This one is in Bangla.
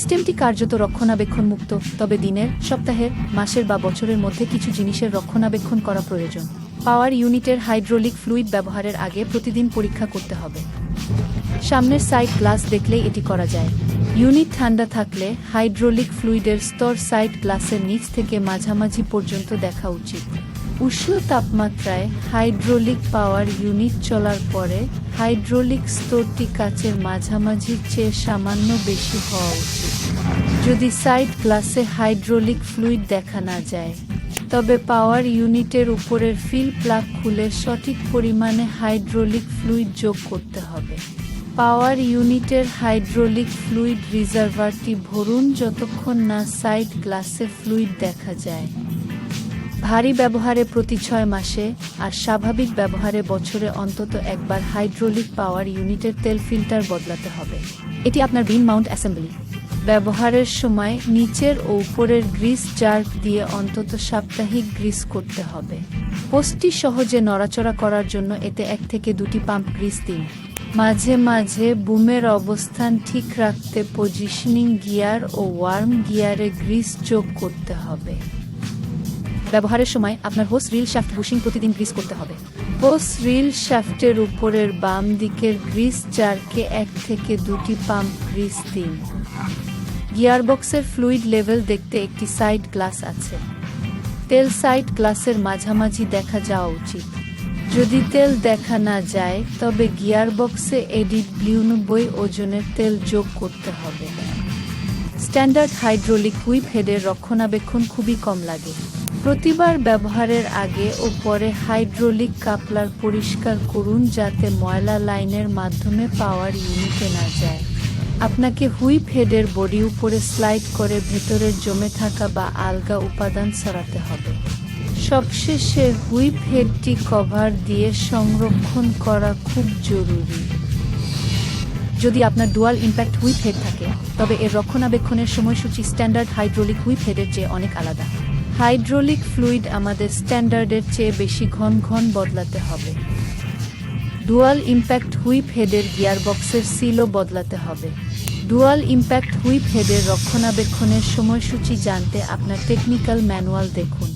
সিস্টেমটি কার্যত রক্ষণাবেক্ষণ মুক্ত, তবে দিনের, সপ্তাহের, মাসের বা বছরের মধ্যে কিছু জিনিসের রক্ষণাবেক্ষণ করা প্রয়োজন। পাওয়ার ইউনিটের হাইড্রোলিক ফ্লুইড ব্যবহারের আগে প্রতিদিন পরীক্ষা করতে হবে। সামনের সাইড গ্লাস দেখলেই এটি করা যায়। ইউনিট ঠান্ডা থাকলে হাইড্রোলিক ফ্লুইডের স্তর সাইড গ্লাসের নিচ থেকে মাঝামাঝি পর্যন্ত দেখা উচিত। উষ্ণ তাপমাত্রায় হাইড্রোলিক পাওয়ার ইউনিট চলার পরে হাইড্রোলিক স্তরটি কাচের মাঝামাঝির চেয়ে সামান্য বেশি হওয়া উচিত। যদি সাইড গ্লাসে হাইড্রোলিক ফ্লুইড দেখা না যায়, তবে পাওয়ার ইউনিটের উপরের ফিল প্লাগ খুলে সঠিক পরিমাণে হাইড্রোলিক ফ্লুইড যোগ করতে হবে। পাওয়ার ইউনিটের হাইড্রোলিক ফ্লুইড রিজার্ভারটি ভরুন যতক্ষণ না সাইড গ্লাসে ফ্লুইড দেখা যায়। ভারী ব্যবহারে প্রতি 6 মাসে আর স্বাভাবিক ব্যবহারে বছরে অন্তত একবার হাইড্রোলিক পাওয়ার ইউনিটের তেল ফিল্টার বদলাতে হবে। এটি আপনার বিন মাউন্ট অ্যাসেম্বলি। ব্যবহারের সময় নিচের ও উপরের গ্রিস জার্ক দিয়ে অন্তত সাপ্তাহিক গ্রিস করতে হবে। পোস্টটি সহজে নড়াচড়া করার জন্য এতে 1 থেকে 2টি পাম্প গ্রিস দিন। মাঝে মাঝে বুমের অবস্থান ঠিক রাখতে পজিশনিং গিয়ার ও ওয়ার্ম গিয়ারে গ্রিস যোগ করতে হবে। ব্যবহারের সময় আপনার হোস রিল শ্যাফট বুশিং প্রতিদিন গ্রিস করতে হবে। হোস রিল শ্যাফটের উপরের বাম দিকের গ্রিস জারকে 1 থেকে 2টি পাম্প গ্রিস দিন। গিয়ারবক্সের ফ্লুইড লেভেল দেখতে একটি সাইড গ্লাস আছে। তেল সাইড গ্লাসের মাঝামাঝি দেখা যাওয়া উচিত। যদি তেল দেখা না যায়, তবে গিয়ারবক্সে এডিট 90 ওজনের তেল যোগ করতে হবে। স্ট্যান্ডার্ড হাইড্রোলিক হুইপ হেডের রক্ষণাবেক্ষণ খুবই কম লাগে। প্রতিবার ব্যবহারের আগে ও পরে হাইড্রোলিক কাপলার পরিষ্কার করুন যাতে ময়লা লাইনের মাধ্যমে পাওয়ার ইউনিটে না যায়। আপনাকে হুইপ হেডের বডি উপরে স্লাইড করে ভেতরের জমে থাকা বা আলগা উপাদান সরাতে হবে। সবশেষে হুইপ হেডটি কভার দিয়ে সংরক্ষণ করা খুব জরুরি। যদি আপনার ডুয়াল ইম্প্যাক্ট হুইপ হেড থাকে, তবে এর রক্ষণাবেক্ষণের সময়সূচি স্ট্যান্ডার্ড হাইড্রোলিক হুইপ হেডের চেয়ে অনেক আলাদা। হাইড্রোলিক ফ্লুইড আমাদের স্ট্যান্ডার্ডের চেয়ে বেশি ঘন ঘন বদলাতে হবে। ডুয়াল ইম্প্যাক্ট হুইপ হেডের গিয়ারবক্সের সিলও বদলাতে হবে। ডুয়াল ইম্প্যাক্ট হুইপ হেডের রক্ষণাবেক্ষণের সময়সূচি জানতে আপনার টেকনিক্যাল ম্যানুয়াল দেখুন।